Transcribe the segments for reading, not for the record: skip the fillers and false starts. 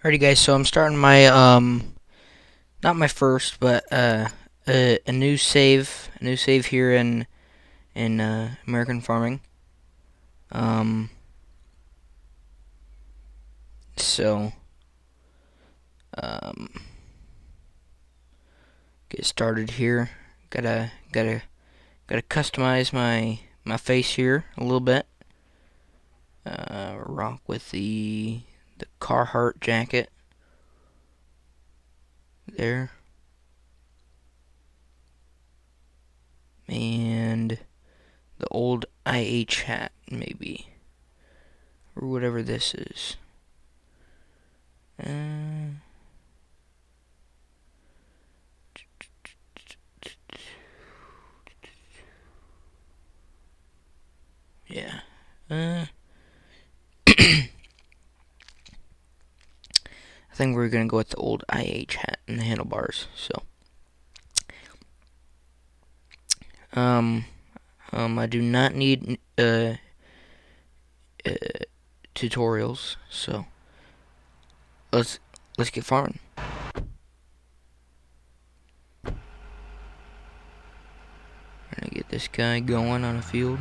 Alrighty guys, so I'm starting my not my first, but a new save here in American Farming. Um so um get started here. Gotta customize my face here a little bit. Rock with the Carhartt jacket there. And the old IH hat maybe. Or whatever this is. Uh yeah. I think we're gonna go with the old IH hat and the handlebars. So, um, I do not need uh tutorials. So let's let's get farming. Gonna get this guy going on a field.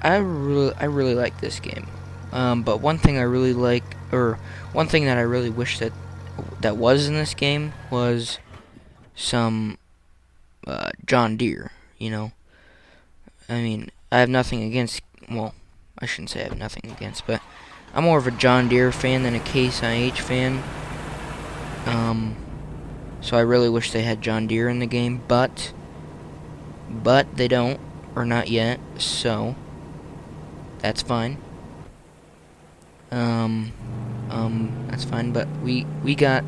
I really like this game. But one thing I really like, or one thing that I really wish that was in this game was some John Deere. You know, I mean, I have nothing against. Well, I shouldn't say I have nothing against, but I'm more of a John Deere fan than a Case IH fan. Um, so I really wish they had John Deere in the game, but they don't, or not yet. So that's fine. Um, that's fine. But we got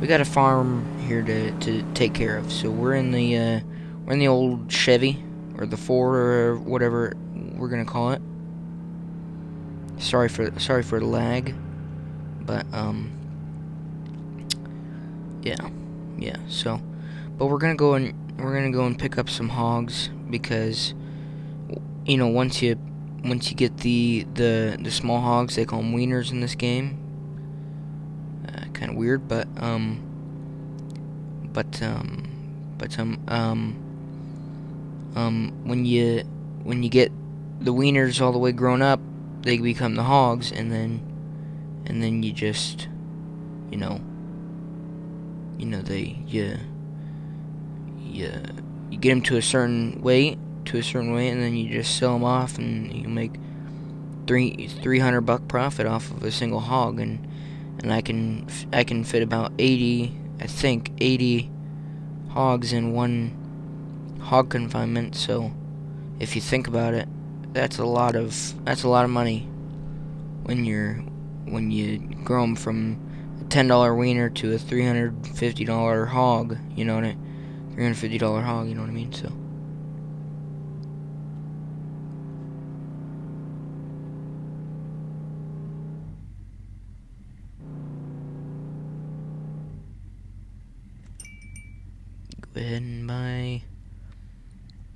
a farm here to take care of. So we're in the old Chevy or the Ford or whatever we're gonna call it. Sorry for the lag, but yeah, yeah. So, but we're gonna go and pick up some hogs because once you get the small hogs, they call them wieners in this game. Kind of weird, but um but when you get the wieners all the way grown up, they become the hogs, and then you just you know they you you get them to a certain weight, and then you just sell them off, and you make 300 buck profit off of a single hog, and I can fit about 80, I think 80 hogs in one hog confinement. So if you think about it, that's a lot of money when you grow them from a $10 wiener to a $350 hog. $350 hog. You know what I mean? So. Go ahead and buy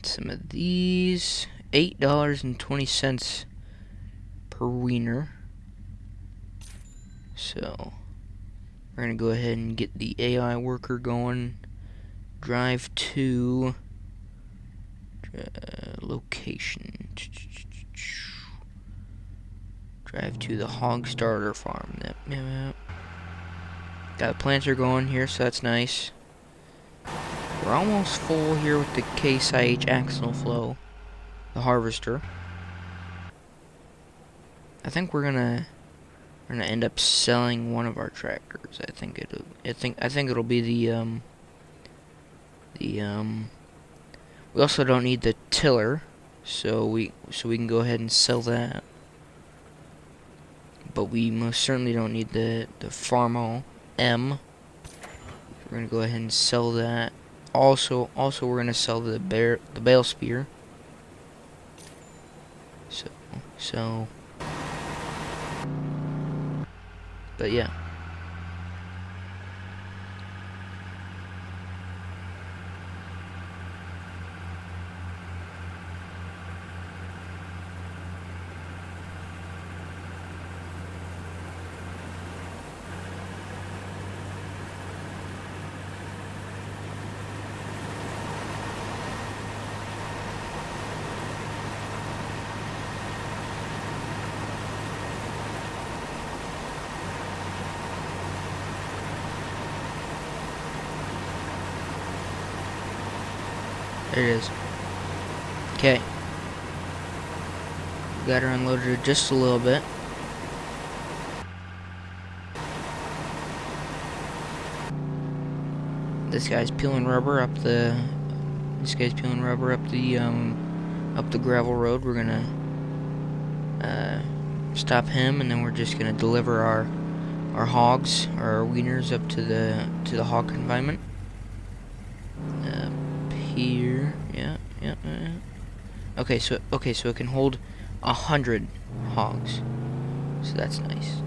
some of these. $8.20 per wiener. So we're gonna go ahead and get the AI worker going. Drive to location. Drive to the hog starter farm. Yep. Got a planter going here, so that's nice. We're almost full here with the Case IH axle flow, the harvester. I think we're gonna end up selling one of our tractors. I think it'll be the. We also don't need the tiller, so we can go ahead and sell that. But we most certainly don't need the Farmall M. We're gonna go ahead and sell that. Also we're gonna sell the bale spear. So, but yeah. There it is. Okay. Got her unloaded just a little bit. This guy's peeling rubber up the. This guy's peeling rubber up the gravel road. We're gonna stop him, and then we're just gonna deliver our hogs, our wieners, up to the hog confinement. Up here, yeah. Okay, so it can hold 100 hogs, so that's nice.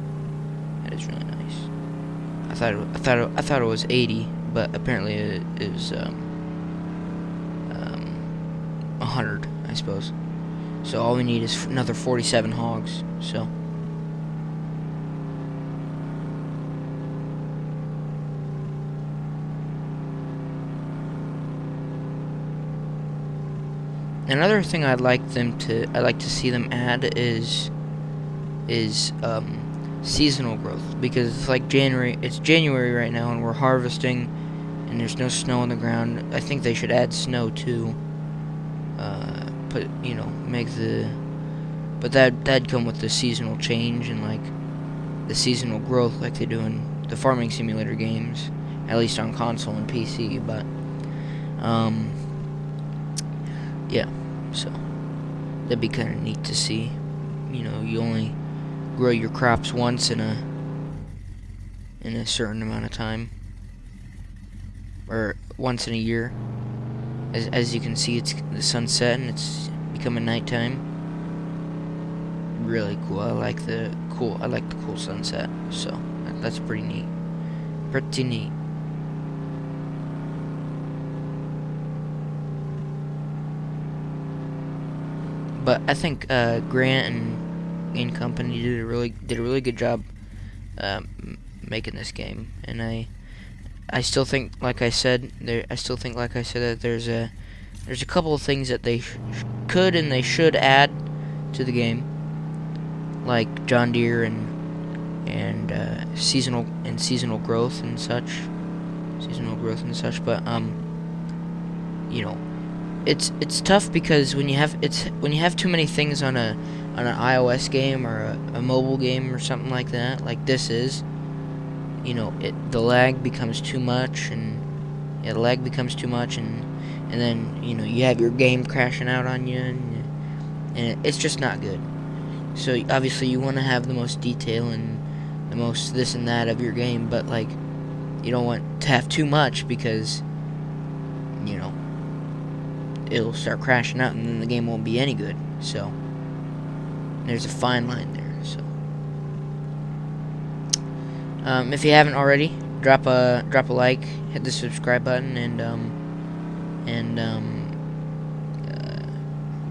That is really nice. I thought it was 80, but apparently it was 100, I suppose. So all we need is another 47 hogs. So. Another thing I'd like to see them add is seasonal growth, because it's like January. It's January right now, and we're harvesting, and there's no snow on the ground. I think they should add snow too. But that'd come with the seasonal change and like the seasonal growth, like they do in the farming simulator games, at least on console and PC. But yeah, so that'd be kind of neat to see. You know, you only grow your crops once in a certain amount of time, or once in a year. As you can see, it's the sunset and it's becoming nighttime. Really cool. I like the cool sunset. So that's pretty neat. Pretty neat. But I think Grant and company did a really good job making this game, and I still think, like I said, that there's a couple of things that they could and they should add to the game, like John Deere and seasonal growth and such, But you know, it's tough because when you have too many things on an iOS game or a mobile game or something like that, like this is. You know, the lag becomes too much, and then you know you have your game crashing out on you, and it's just not good. So obviously you want to have the most detail and the most this and that of your game, but like you don't want to have too much, because you know it'll start crashing out and then the game won't be any good. So there's a fine line there. So if you haven't already, drop a like, hit the subscribe button, and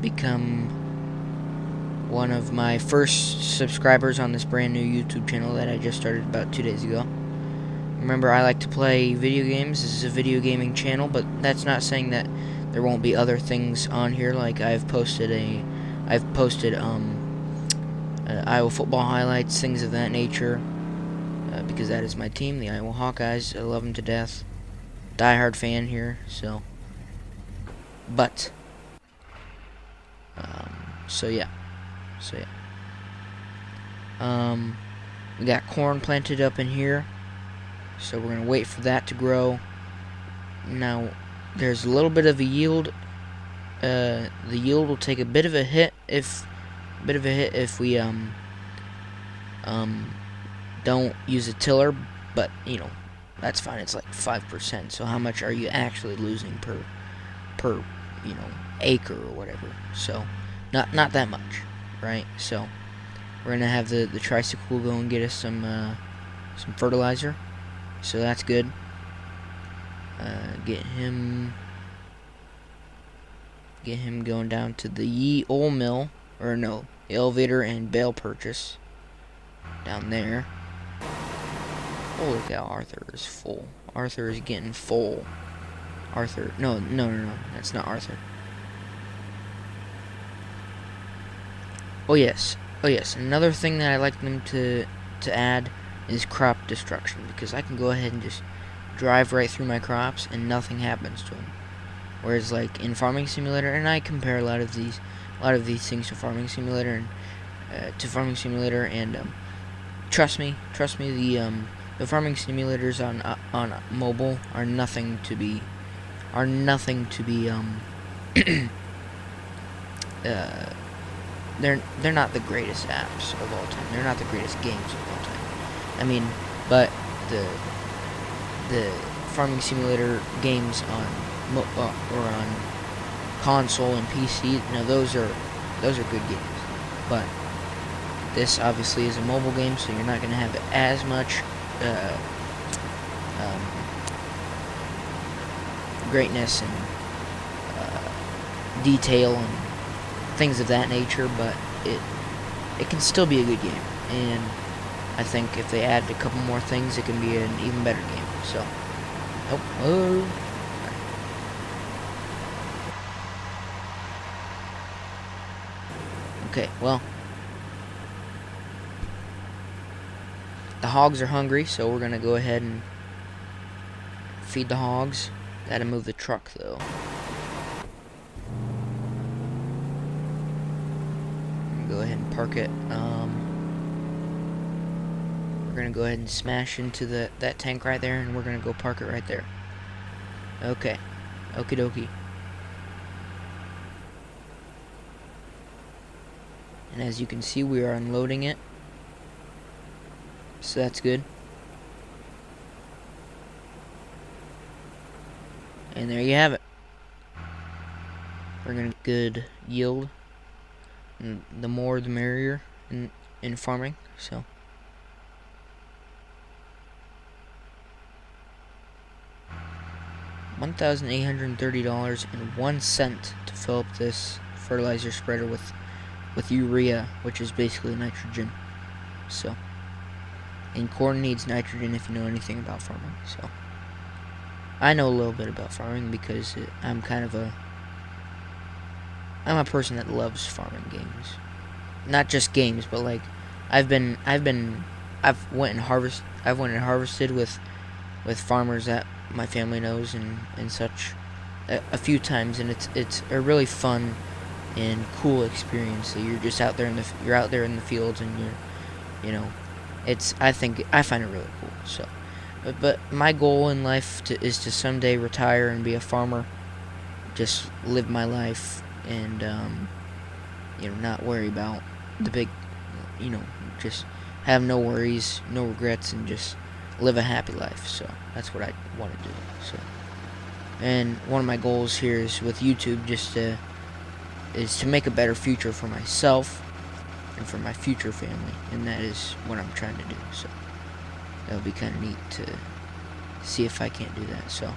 become one of my first subscribers on this brand new YouTube channel that I just started about 2 days ago. Remember, I like to play video games. This is a video gaming channel, but that's not saying that there won't be other things on here. Like I've posted Iowa football highlights, things of that nature. Because that is my team, the Iowa Hawkeyes. I love them to death. Die-hard fan here, so. But. So yeah. We got corn planted up in here. So we're going to wait for that to grow. Now, there's a little bit of a yield. The yield will take a bit of a hit if we, don't use a tiller, but you know that's fine. It's like 5%. So how much are you actually losing per acre or whatever? So not that much, right? So we're gonna have the tricycle go and get us some fertilizer. So that's good. Get him going down to the Ye Oil Mill, or no, the elevator and bale purchase down there. Holy cow, Arthur is full. Arthur is getting full. Arthur, no, that's not Arthur. Oh yes, another thing that I like them to add is crop destruction, because I can go ahead and just drive right through my crops and nothing happens to them. Whereas like in Farming Simulator, and I compare a lot of these things to Farming Simulator and trust me, the farming simulators on mobile are nothing to be uh, they're not the greatest apps of all time. They're not the greatest games of all time. I mean, but the the farming simulator games on or on console and PC, those are good games. But this obviously is a mobile game, so you're not going to have as much um, greatness and detail and things of that nature, but it can still be a good game. And I think if they add a couple more things, it can be an even better game. So, oh. Okay, well, the hogs are hungry, so we're gonna go ahead and feed the hogs. Gotta move the truck though. Go ahead and park it. We're gonna go ahead and smash into that tank right there, and we're gonna go park it right there. Okay, okie dokie. And as you can see, we are unloading it, so that's good. And there you have it. We're gonna get good yield, and the more the merrier in farming. So. $1,830.01 to fill up this fertilizer spreader with urea, which is basically nitrogen. So, and corn needs nitrogen if you know anything about farming. So, I know a little bit about farming because I'm a person that loves farming games. Not just games, but like I've went and harvested with farmers that my family knows and such a few times, and it's a really fun and cool experience. That you're just out there in the fields, and I find it really cool. So, but my goal in life is to someday retire and be a farmer, just live my life and not worry about the big, just have no worries, no regrets, and just live a happy life. So that's what I want to do. So, and one of my goals here is with YouTube is to make a better future for myself and for my future family, and that is what I'm trying to do. So that would be kind of neat to see if I can't do that. So.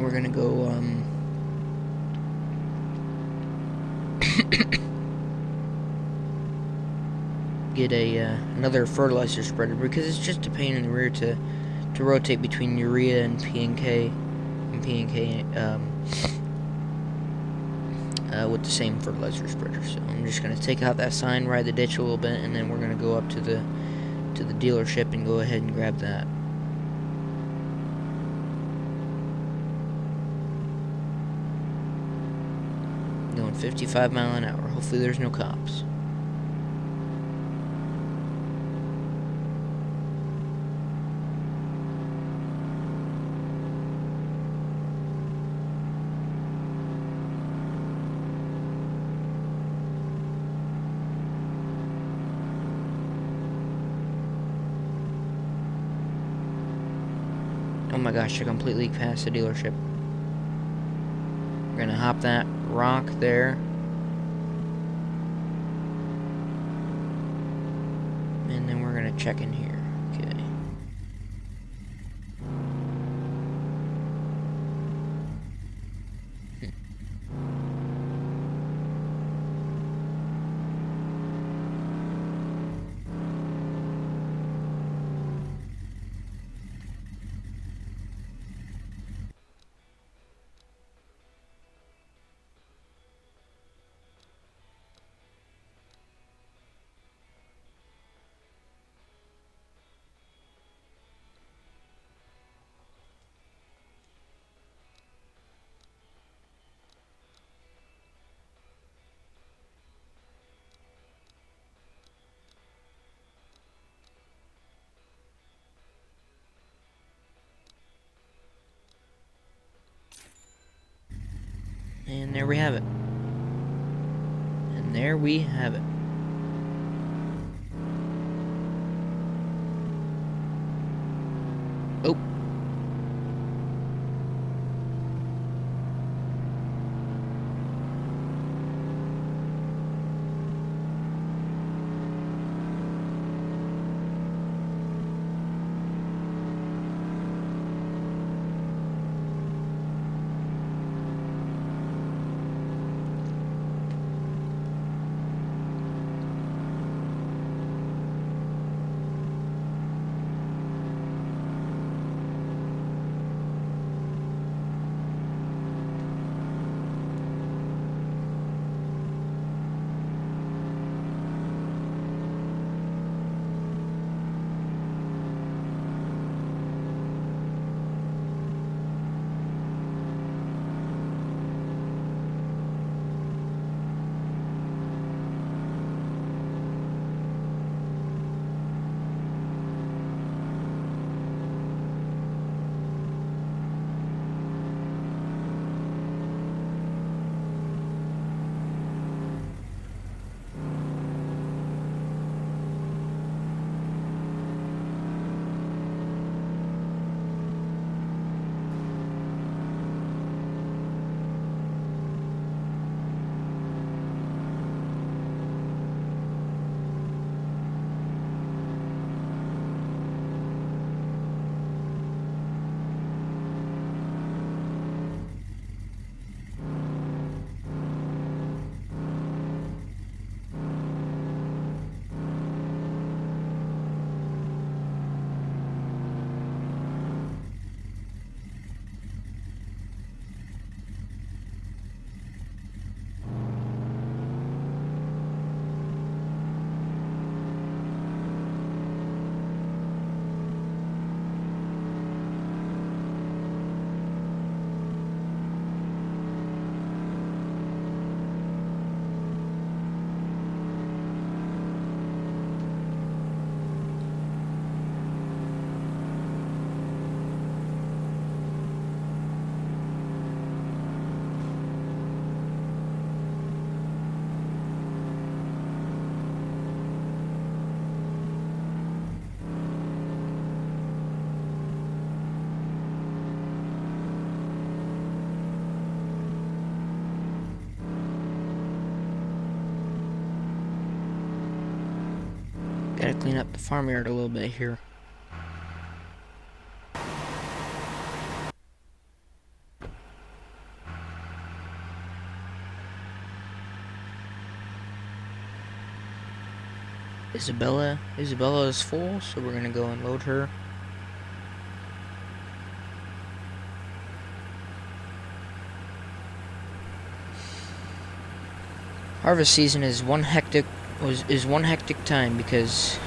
we're gonna go get a another fertilizer spreader, because it's just a pain in the rear to rotate between urea and P&K with the same fertilizer spreader. So I'm just gonna take out that sign, ride the ditch a little bit, and then we're gonna go up to the dealership and go ahead and grab that. Going 55 miles an hour. Hopefully there's no cops. Oh my gosh, I completely passed the dealership. We're gonna hop that rock there. And then we're gonna check in here. Okay. And there we have it. And there we have it. Oh. Gotta clean up the farmyard a little bit here. Isabella. Isabella is full, so we're gonna go and load her. Harvest season is one hectic time because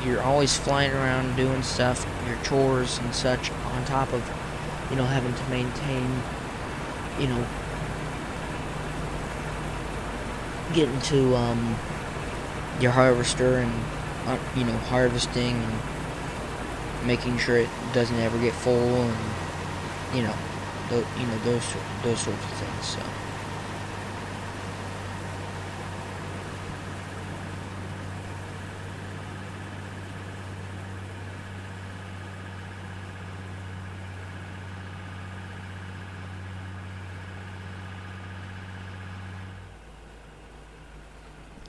you're always flying around doing stuff, your chores and such, on top of, having to maintain, you know, getting to your harvester and harvesting and making sure it doesn't ever get full, and those sorts of things. So.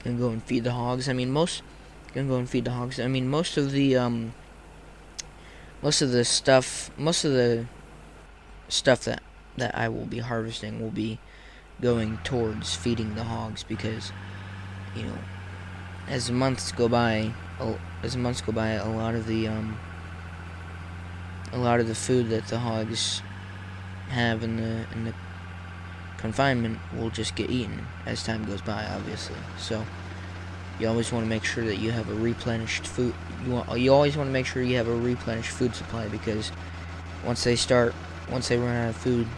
Gonna go and feed the hogs. Most of the stuff that I will be harvesting will be going towards feeding the hogs, because as the months go by, a lot of the food that the hogs have in the confinement will just get eaten as time goes by, obviously. So you always want to make sure that you have a replenished food. You always want to make sure you have a replenished food supply, because once they run out of food,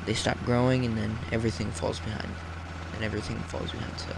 they stop growing, and then everything falls behind. So everything falls behind. So.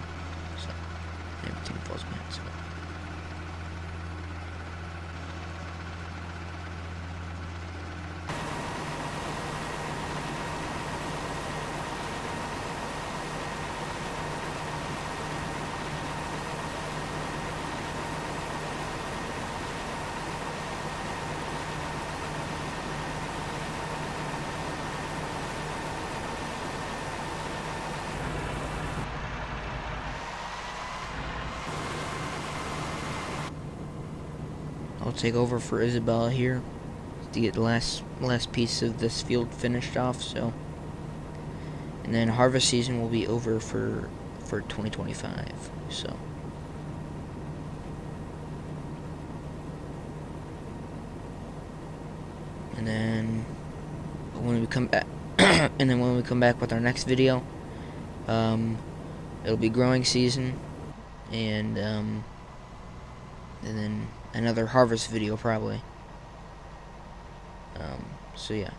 I'll take over for Isabella here to get the last piece of this field finished off. So, and then harvest season will be over for 2025. So, and then when we come back, with our next video, it'll be growing season, and then another harvest video probably. So yeah.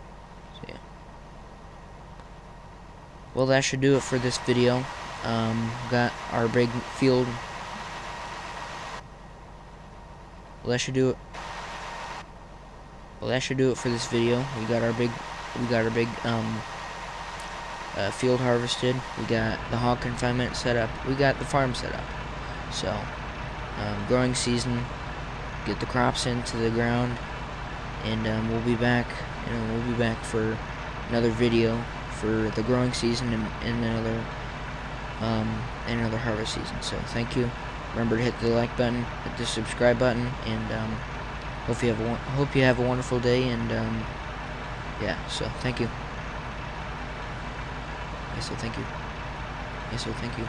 Well, that should do it for this video. Got our big field. Well, that should do it for this video. We got our big field harvested. We got the hog confinement set up. We got the farm set up. So, growing season, get the crops into the ground, and we'll be back. For another video for the growing season and another harvest season. So thank you. Remember to hit the like button, hit the subscribe button, and hope you have a wonderful day. And yeah. So thank you. Thank you.